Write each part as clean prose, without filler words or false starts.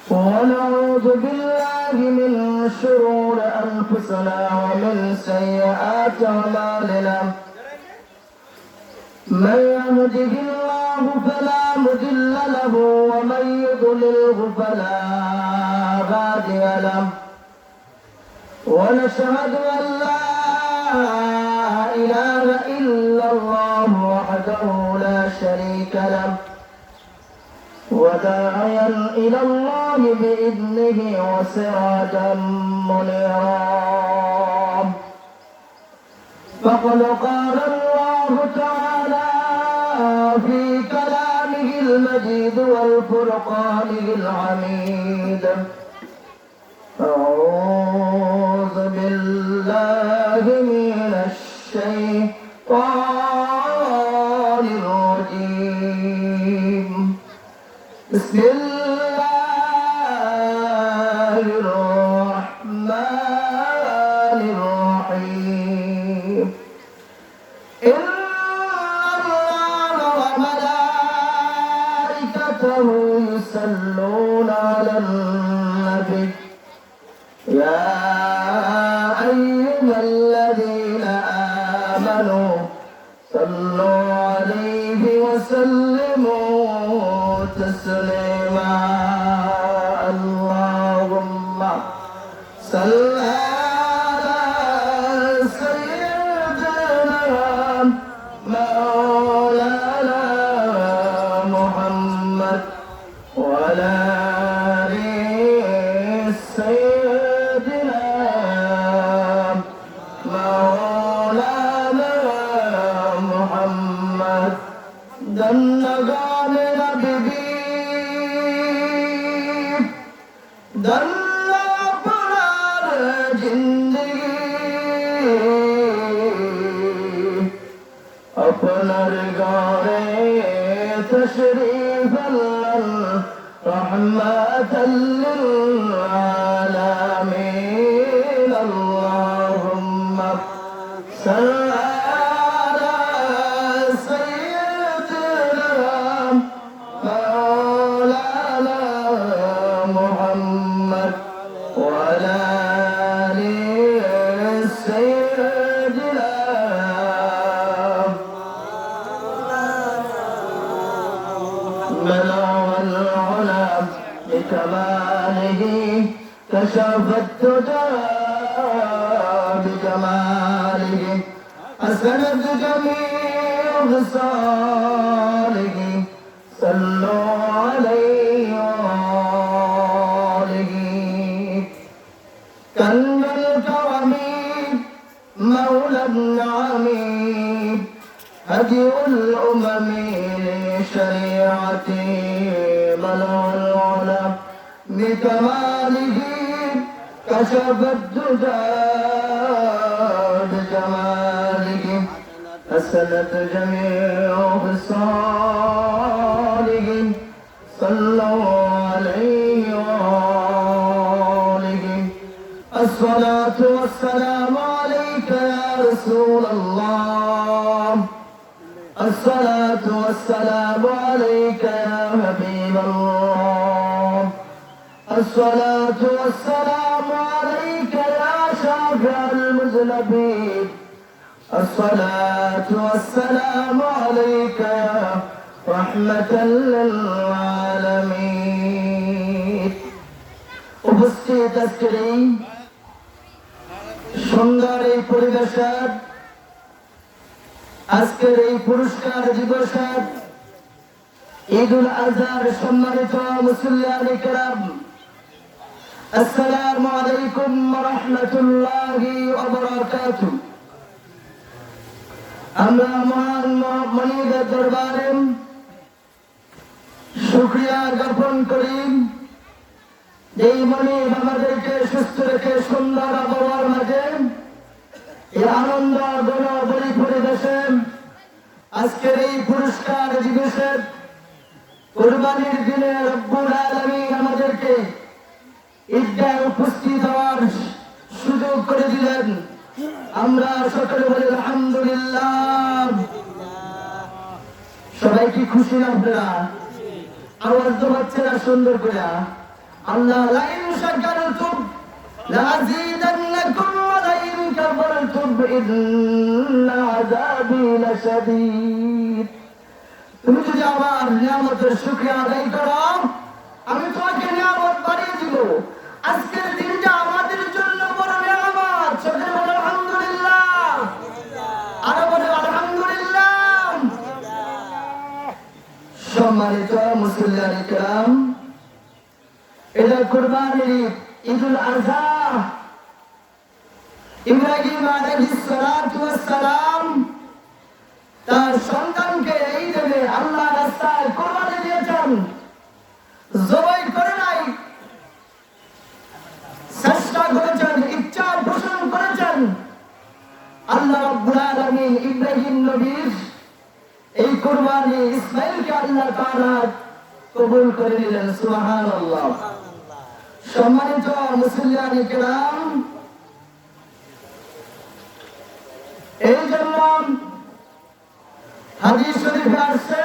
ونعوذ بالله من شرور أنفسنا ومن سيئات أعمالنا من يهده الله فلا مضل له ومن يضلله فلا هادي له ونشهد أن لا إله إلا الله وحده لا شريك له وداعيا إلى الله بإذنه وسراجا منيرا فقد قال الله تعالى في كلامه المجيد والفرقانه الحميد أعوذ بالله من الشيطان الرجيم بسم الله الرحمن الرحيم إن الله وملائكته يصلون على النبي يا أيها الذين آمنوا صلوا عليه وسلموا تسليما اللهم صل على سيدنا مولانا محمد وعلى آل سيدنا مولانا محمد دنگان نبی دن پرار زندگی اپنر گارے تشریف اللہ رحمت للعالمین اللہم صل بكماله كشف الدجى بجماله أسند جميع خصاله صلوا عليه وآله كنز الكرم مولى النعم هدي الأمم لشريعته بلغ العلا بكماله كشف الدجى بجماله أسلت جميع خصاله صلوا عليه وآله الصلاة والسلام عليك يا رسول الله الصلاة والسلام عليك يا حبيب الله الصلاة والسلام عليك يا شافع المذنبين الصلاة والسلام عليك يا رحمة للعالمين উপস্থিত আজকের এই সুন্দর এই পরিবেশের আজকের এই পুরস্কার দিবসের ঈদুল আজহার সম্মানিত মুসল্লিয়ানে কেরাম আসসালামু আলাইকুম ওয়া রাহমাতুল্লাহি ওয়া বারাকাতুহু আমরা মহান মনিবের দরবারে শুকরিয়া জ্ঞাপন করি যেই মনিব আমাদেরকে সুস্থ রেখে সুন্দর আবহাওয়ার মাঝে এই আনন্দ গণবলি পরিবেশে আজকের এই পুরস্কার দিবসে কুরবানির দিনে রব্বুল আলামিন আমাদেরকে ঈদগাহে উপস্থিত হওয়ার সুযোগ করে দিলেন। আমরা সকলে বলি আলহামদুলিল্লাহ। সবাই কি খুশি না আপনারা? আওয়াজ তো হচ্ছে না সুন্দর করে। আল্লাহ লাইন শাকারতুম লাযীদান্নাকুম ওয়া লাইন কাফারতুম ইন্না আযাবি লাশাদীদ। তুমি যদি আমার নিয়ামতের শুকরিয়া আদায় করো, আমি তোমাকে নিয়ামত বাড়িয়ে দিব। আজকের দিনটা আমাদের জন্য বড় নিয়ামত। সকলে বলো আলহামদুলিল্লাহ, আরো বলো আলহামদুলিল্লাহ। সম্মানিত মুসলিম কিরাম, এটা কুরবানির ঈদ, ঈদুল আযহা। ইব্রাহিম আলাইহিস সালাতু ওয়াস সালাম তার সন্তানকে এই দেবে আল্লাহ রাস্তায় কুরবানি দিয়েছেন, জবাই করে নাই, চেষ্টা করেছেন, ইচ্ছা পোষণ করেছেন। আল্লাহ রাব্বুল আলামিন ইব্রাহিম নবীর এই কুরবানি ইসমাঈলকে আল্লাহ তাআলা কবুল করে নিলেন। সুবহানাল্লাহ। সম্মানিত মুসলিম কিরাম, এই জন্য হাদিস শরীফে আসছে,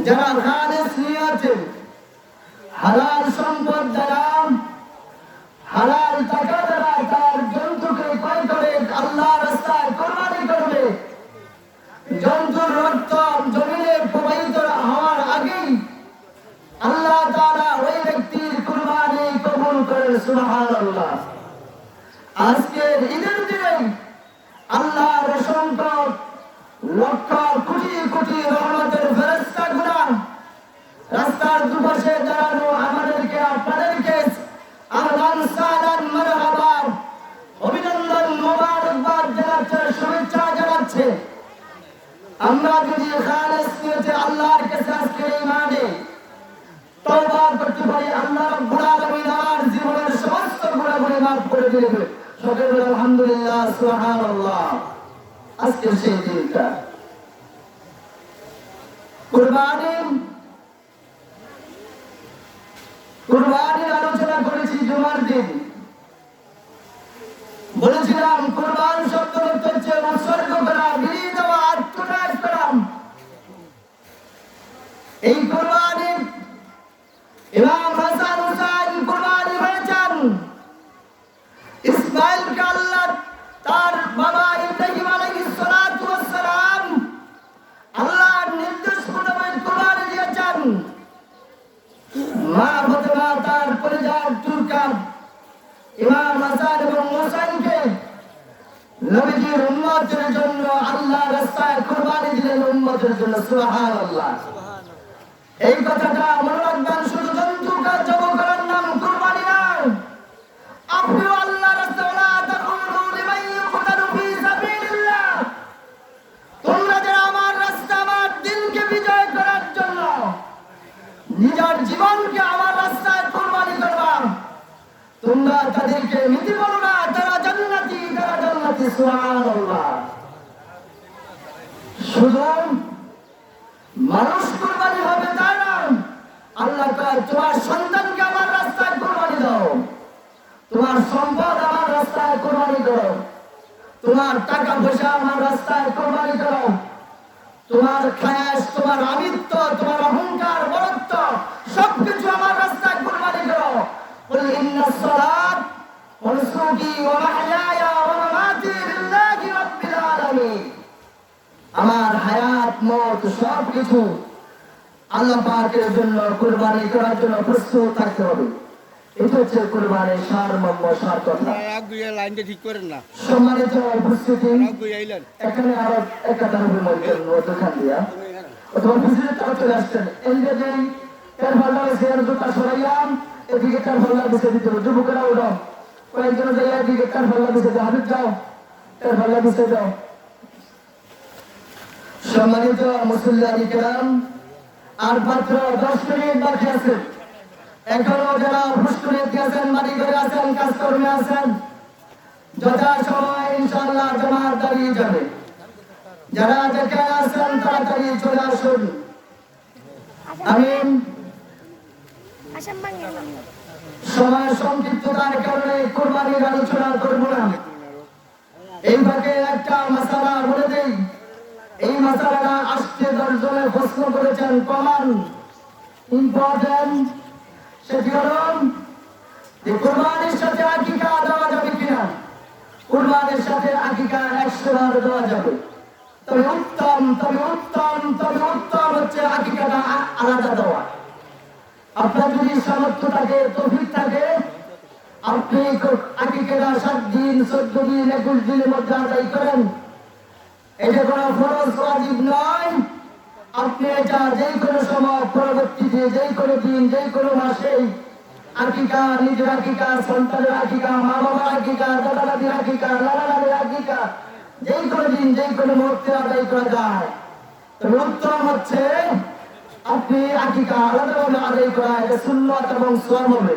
যারা খালেস নিয়তে হালাল সম্পদ দ্বারা, হালাল টাকা দ্বারা তার জন্তুকে ক্রয় করে আল্লাহ রাস্তায় কুরবানি করবে, জন্তুর রক্ত জমিনে প্রবাহিত হওয়ার আগেই আল্লাহ তাআলা ওই ব্যক্তির কুরবানি কবুল করেন। সুবহানাল্লাহ। আজকের ঈদের দিনে আল্লাহর অসংখ্য লক্ষ কোটি কোটি রহমতের ফেরেশতাগুলো রাস্তার দুপাশে দাঁড়ানো আমাদেরকে আপনাদেরকে আহলান সালান মারহাবা অভিনন্দন মোবারকবাদ জানাচ্ছে, শুভেচ্ছা জানাচ্ছে। আমরা যদি খালেস নিয়তে আল্লাহর কাছে আজকে ঈমানে তওবা করতে পারি, আল্লাহ রাব্বুল আলামিন আমার জীবনের সমস্ত গুনাহগুলো মাফ করে দিবেন। সকলে বলেন আলহামদুলিল্লাহ, সুবহানাল্লাহ। আজকে সেই দিনটা কুরবানির আলোচনা করেছি জুমার দিন। বলেছিলাম কুরবান শব্দ হচ্ছে উৎসর্গ করা, বিলিয়ে দেওয়া, আত্মত্যাগ করা। এই কুরবানি ইমাম হাসান হুসাইন কুরবানি হয়েছেন। ইসমাঈলকে আল্লাহ তার বাবা ইব্রাহিম আলাইহিস সালাতু ওয়াস সালাম আল্লাহর নির্দেশ মোতাবেক কুরবানি দিয়েছেন। মা ফাতেমা তার পরিবার তুরকান ইমাম হাসান এবং হুসাইনকে নবীজির উম্মতের জন্য আল্লাহ রাস্তায় কুরবানি দিলেন, উম্মতের জন্য। সুবহানাল্লাহ। এই কথাটা মনে রাখবেন, শুধু জন্তুকে জবাই করার নাম কুরবানি নয়। আপনিও আল্লাহ রাস্তায় ওয়ালা তাকুলু লিমান ইউকতালু ফি সাবিলিল্লাহ, তোমরা যারা আমার রাস্তা, আমার দ্বীনকে বিজয় করার জন্য নিজের জীবনকে আমার রাস্তায় কুরবানি করবা, তোমরা তাদেরকে মিথ্যে বলো না, তারা জান্নাতি, তারা জান্নাতি। সুবহানাল্লাহ। শুধু মানুষ কুরবানি হবে তা না, আল্লাহ কয় তোমার সন্তানকে আমার রাস্তায় কুরবানি দাও, তোমার সম্পদ আমার রাস্তায় কুরবানি করো, তোমার টাকা পয়সা আমার রাস্তায় কুরবানি করো, তোমার খায়াস, তোমার আমিত্ব, তোমার অহংকার, বরত্ব সবকিছু আমার রাস্তায় কুরবানি করো। কুল ইন্নাস সালাত ওয়া নুসুকি ওয়া মাহইয়ায়া ওয়া মামাতি লিল্লাহি রাব্বিল আলামিন। আমার হায়াত, মত সবকিছু আল্লাহ পাকের জন্য কুরবানি করার জন্য প্রস্তুত থাকতে হবে। এটা হচ্ছে কুরবানির সারমর্ম, সার কথা। লাইনটা ঠিক করেন না। সম্মানিত উপস্থিতি, এখানে আরো একাধারে দোকান দিয়া অথবা বুঝলে তারা চলে আসছেন। এই যে তার ভাল্লা চেয়ার জুতা সরাইলাম, এদিকে তার ভাল্লা বিছে দিতে হবে। যুবকেরা উঠো, কয়েকজন যাই এদিকে তার ভাল্লা বিছে দাও, হাবিব যাও, তার ভাল্লা বিছে দাও। সম্মানিত মুসলিম কিরাম, আর মাত্র 10 মিনিট বাকি আছে। এখনো যারা প্রস্তুতি আছেন, বাড়ি ঘরে আছেন, কাজকর্মে আছেন, যথা সময় ইনশাআল্লাহ জামাত দাঁড়িয়ে যাবে। যারা যেখানে আছেন তাড়াতাড়ি চলে আসুন। আমিন। সময় সংক্ষিপ্ততার কারণে কুরবানির আলোচনা করব না। এই ভাগে একটা মাসালা বলে দেই। এই মাসালাটা আজকে 10 জনে প্রশ্ন করেছেন, প্রমাণ ইম্পর্টেন্ট, সেটি হলো যে কুরবানির সাথে আকিকা দেওয়া যাবে কিনা। কুরবানির সাথে আকিকা 100 বার দেওয়া যাবে, তবে উত্তম হচ্ছে আকিকাটা আলাদা দেওয়া। আপনার যদি সামর্থ্য থাকে, তৌফিক থাকে, আপনি আকিকাটা 7 দিন 14 দিন 21 দিনের মধ্যে আদায় করেন। এটা কোনো ফরজ ওয়াজিব নয়। আপনি এটা যে কোনো সময় পরবর্তীতে যে কোনো দিন যে কোনো মাসে আকিকা, নিজের আকিকা, সন্তানের আকিকা, মা বাবার আকিকা, দাদা দাদির আকিকা, নানা নানির আকিকা যে কোনো দিন যে কোনো মুহূর্তে আদায় করা যায়। তবে উত্তম হচ্ছে আপনি আকিকা আলাদাভাবে আদায় করা, এটা সুন্নাত এবং সওয়াব হবে।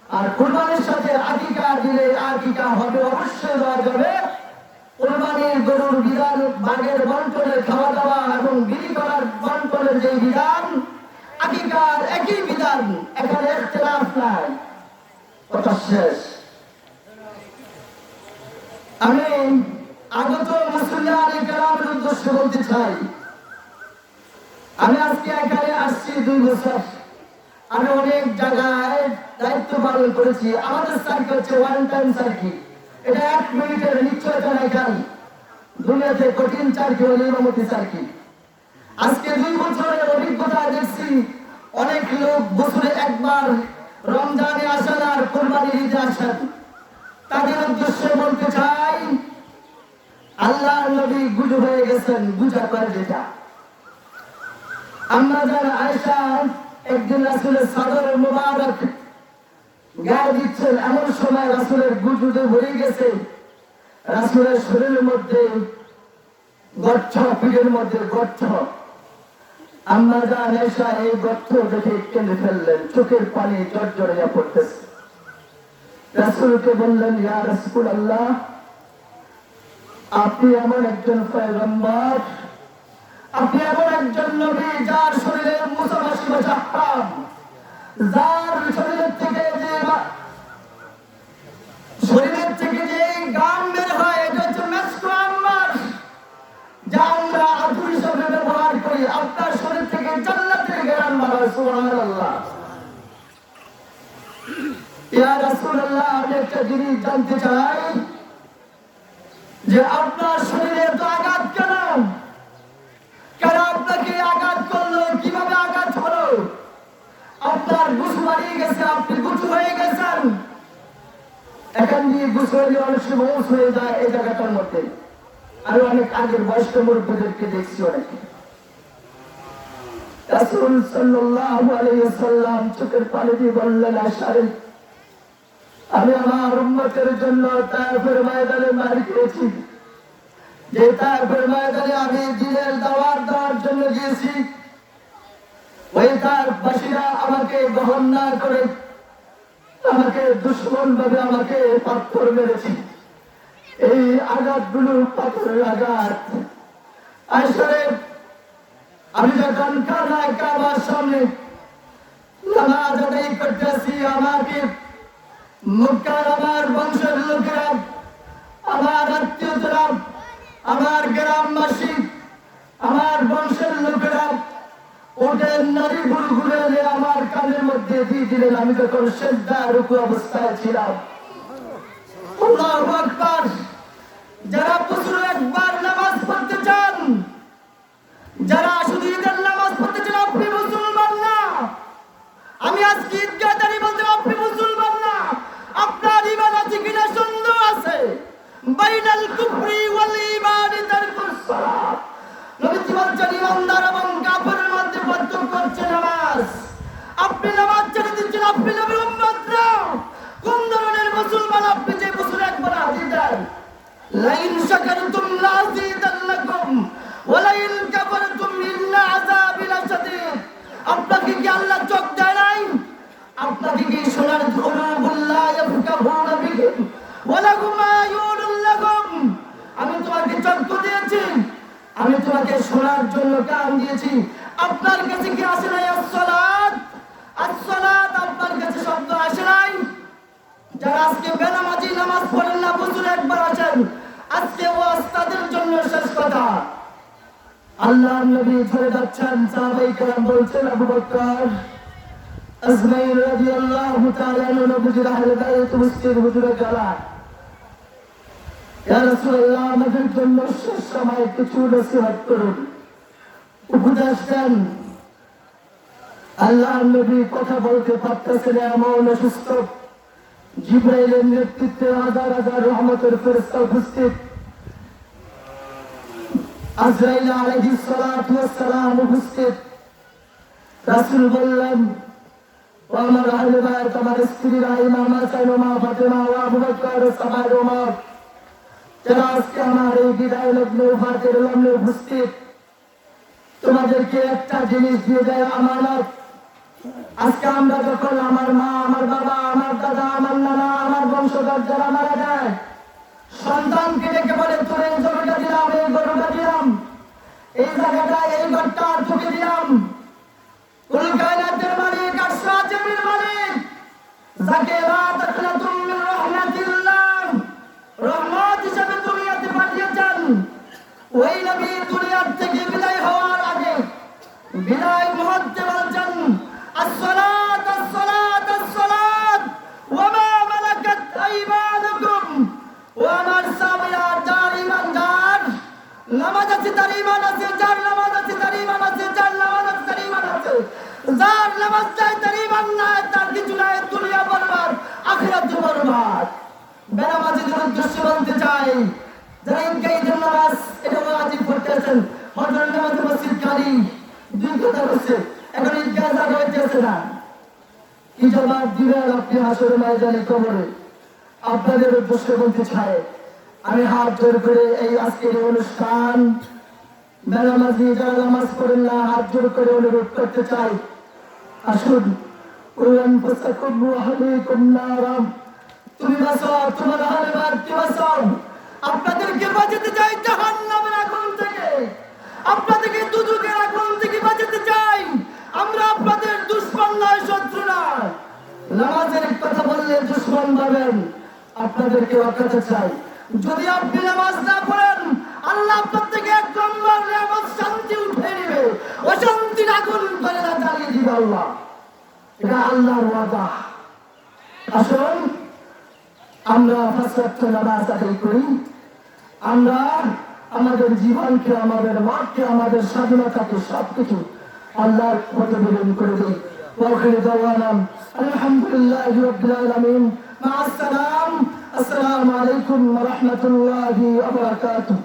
আর কুরবানির সাথে আকিকা দিলে আকিকা হবে, অবশ্যই দেওয়া যাবে। কুরবানির গরুর বিধান, বাঘের বন্টনের খাওয়া দাওয়া এবং বিক্রি করার বন্টনের যে বিধান, আকিকার একই বিধান, এখানে ইখতিলাফ নাই। কথা শেষ। আমি আগত মুসলিম কেরামের উদ্দেশ্যে বলতে চাই, আমি আজকে এখানে আসছি 2 বছর। আমি অনেক জায়গায় দায়িত্ব পালন করেছি। আমাদের সার্কিট হচ্ছে ওয়ান টাইম সার্কিট, এটা 1 মিনিটের নিশ্চয়তা নাই। জানি দুনিয়াতে কঠিন সার্কিট হল ইমামতি সার্কিট। আজকে 2 বছরের অভিজ্ঞতা দেখছি, অনেক লোক বছরে একবার রমজানে আসেন আর কোরবানির ঈদে আসেন। তাদের উদ্দেশ্যে বলতে চাই, আল্লাহর নবী গুজু হয়ে গেছেন, বুঝা করে যেটা। আমরা যারা আয়েশা একদিন রাসূলের চাদর মুবারক গায়ে দিচ্ছেন, এমন সময় রাসূলের গুজুতে ভরে গেছে, রাসূলের শরীরের মধ্যে গর্ত, পিঠের মধ্যে গর্ত। আমরা যা আয়েশা এই গর্ত দেখে কেঁদে ফেললেন, চোখের পানি জড়জড়িয়ে পড়তেছে। রাসূলকে বললেন, ইয়া রাসূলুল্লাহ, আপনি এমন একজন পয়গম্বর, আপনি এমন একজন নবী যার শরীরের মুসাফাসি হারাম, যার শরীরের থেকে যে গাম বের হয়, এটা হচ্ছে মেসকো আম্মার, যা আমরা আতুর হিসাবে ব্যবহার করি। আপনার শরীর থেকে জান্নাতের ঘ্রাণ বার হয়। সুবহানাল্লাহ। ইয়া রাসূলুল্লাহ, আমি একটা জিনিস জানতে চাই যে আপনার শরীরে তো আঘাত কেন? কেন আপনাকে আঘাত করলো? কিভাবে আঘাত হলো? আপনার গুছু হারিয়ে গেছে, আপনি গুছু হয়ে গেছেন। এখান দিয়ে গুছু হয়ে অনেক সময় হয়ে যায় এই জায়গাটার মধ্যে। আমি অনেক আগের বয়স্ক মুরব্বীদেরকে দেখছি অনেকে। রাসূল সাল্লাল্লাহু আলাইহি ওয়াসাল্লাম চোখের পানি দিয়ে বললেন, আশারে, আমি আমার উম্মতের জন্য তায়েফের ময়দানে মার খেয়েছি। যে তায়েফের ময়দানে আমি দিনের দাওয়াত দেওয়ার জন্য গিয়েছি, ওই তায়েফবাসীরা আমাকে গ্রহণ না করে আমাকে দুশমন ভাবে আমাকে পাথর মেরেছি। এই আঘাতগুলো পাথরের আঘাত। আসলে আমি যখন কাবার সামনে নামাজ আদায় করতেছি, আমাকে মক্কার আমার বংশের লোকেরা, আমার আত্মীয়রা, আমার গ্রামবাসী, আমার বংশের লোকেরা ওদের নারী গুলো আমার কানের মধ্যে দিয়ে দিলেন। আমি যখন সেজদা রুকু অবস্থায় ছিলাম, আল্লাহু আকবার। যারা বছরে একবার নামাজ পড়তে চান, যারা শুধু ঈদের নামাজ পড়তে চান, আপনি মুসলমান না। আমি আজকে ঈদগাহ দাঁড়িয়ে বলতে আপনি মুসলমান না। আপনার ঈমান আছে কিনা সন্দেহ আছে। বাইনাল কুফরি ওয়াল ঈমানি তারকুস সালাত। নবী বলেছেন, ইমানদার এবং কাফেরের মধ্যে পার্থক্য হচ্ছে নামাজ। আপনি নামাজ ছেড়ে দিচ্ছেন, আপনি নবীর উম্মত না। কোন ধরনের মুসলমান আপনি যে বছরে একবার হাজির দেন? লাইন শাকারতুম লাযিদান্নাকুম ওয়া লাইন কাফারতুম ইন্না আযাবি লাশাদীদ। আপনাকে কি আল্লাহ চোখ দেয় নাই? আপনাকে কি শোনার কুলুবুল্লাহ ইয়াফকাহুনা বিহিম ওয়া লাহুম আয়ুনুল লাহুম। আমি তোমাকে চক্ষু দিয়েছি, আমি তোমাকে শোনার জন্য কান দিয়েছি। আপনার কাছে কি আসে নাই আসসালাত? আসসালাত আপনার কাছে শব্দ আসে নাই? যারা আজকে বেনামাজি নামাজ পড়েন না, বছরে একবার আসেন, আজকে ওয়াজ তাদের জন্য শেষ কথা। আল্লাহ নবী ধরে যাচ্ছেন, সাহাবায়ে কেরাম বলছেন আবু বকর আজমাইন রাদিয়াল্লাহু তাআলা আনহু নবীর আহলে বাইত উপস্থিত হুজুরে গলা, ইয়া রাসূলুল্লাহ আমাদের জন্য শেষ সময় কিছু নসিহত করুন, উপদেশ দেন। আল্লাহ নবী কথা বলতে পারতেছেন, এমন অসুস্থ। জিবরাইলের নেতৃত্বে হাজার হাজার রহমতের ফেরেশতা উপস্থিত। আজরাইল আলাইহিস সালাতু ওয়াস সালাম উপস্থিত। রাসূল বললেন, ও আমার আহলে বাইত, আমার স্ত্রীরা, ইমাম হাসান, ইমাম ফাতেমা, ও আবু বকর, সাহাবায়ে ওমর, যারা আজকে আমার এই বিদায় লগ্ন ওফাতের লগ্নে উপস্থিত, তোমাদেরকে একটা জিনিস দিয়ে দেয়, আমানত। আজকে আমরা যখন আমার মা, আমার বাবা, আমার দাদা, আমার নানা, আমার বংশধর যারা মারা যায়, সন্তানকে ডেকে বলে, তোর এই জমিটা দিলাম, এই গরুটা দিলাম, এই জায়গাটা, এই ঘরটা তোকে দিলাম। কুল কায়নাতের মালিক, আরশ জমির মালিক, যাকে লা তাকনাতুম মিন রাহমাতিল্লাহ, রহমত হিসেবে দুনিয়াতে পাঠিয়েছেন, ওই নবী দুনিয়ার থেকে বিদায় হওয়ার আগে বিদায় মুহূর্তে বলছেন, আসসালাত আসসালাত আসসালাত ওয়া মা মালাকাত আইমানুকুম, ও আমার সাহাবীরা, যার ঈমানদার, নামাজ আছে তার ঈমান আছে, যার নামাজ আছে তার ঈমান আছে, যার নামাজ আছে তার ঈমান আছে, যার নামাজ নাই তার ঈমান নাই, তার কিছু নাই, দুনিয়া বরবাদ, আখিরাত বরবাদ। বেনামাজিদের উদ্দেশ্যে বলতে চাই, যারা ঈদের নামাজ এটা ওয়াজিব করতেছেন, হজরের নামাজ মসজিদ খালি, দুই কথা হচ্ছে, এখন ঈদগাহ জায়গা হইতেছে না, কি জবাব দিবেন আপনি হাসরের ময়দানে কবরে? আপনাদের উদ্দেশ্যে বলতে চাই, আমি হাত জোর করে এই আজকের এই অনুষ্ঠান, বেনামাজি যারা নামাজ পড়েন না, হাত জোর করে অনুরোধ করতে চাই, আসুন, কুরআন ফাসাকুম ওয়া আহলিকুম নারাম, তুমি বাঁচাও, তোমার আহলে বাইতকে বাঁচাও। আপনাদেরকে বাঁচাতে চাই জাহান্নামের আগুন থেকে, আপনাদেরকে দুজকের আগুন থেকে বাঁচাতে চাই। আমরা আপনাদের দুশমন নয়, শত্রু নয়। নামাজের কথা বললে দুশমন ভাবেন, আপনাদেরকে বাঁচাতে চাই। যদি আপনি নামাজ না পড়েন, আল্লাহ আপনার থেকে এক নম্বর নিয়ামত শান্তি উঠে নেবে, অশান্তির আগুন করে না জ্বালিয়ে দিবে আল্লাহ। এটা আল্লাহর ওয়াদা। আসুন আমরা পাঁচ ওয়াক্ত নামাজ আদায় করি, আমরা আমাদের জীবনকে, আমাদের মাকে, আমাদের স্বাধীনতাকে সবকিছু আল্লাহর পথে বিলীন করে দিই। ওয়াখির দাওয়ানাম আলহামদুলিল্লাহি রাব্বিল আলামিন। মা আসসালাম। আসসালামু আলাইকুম ওয়া রাহমাতুল্লাহি ওয়া বারাকাতুহু।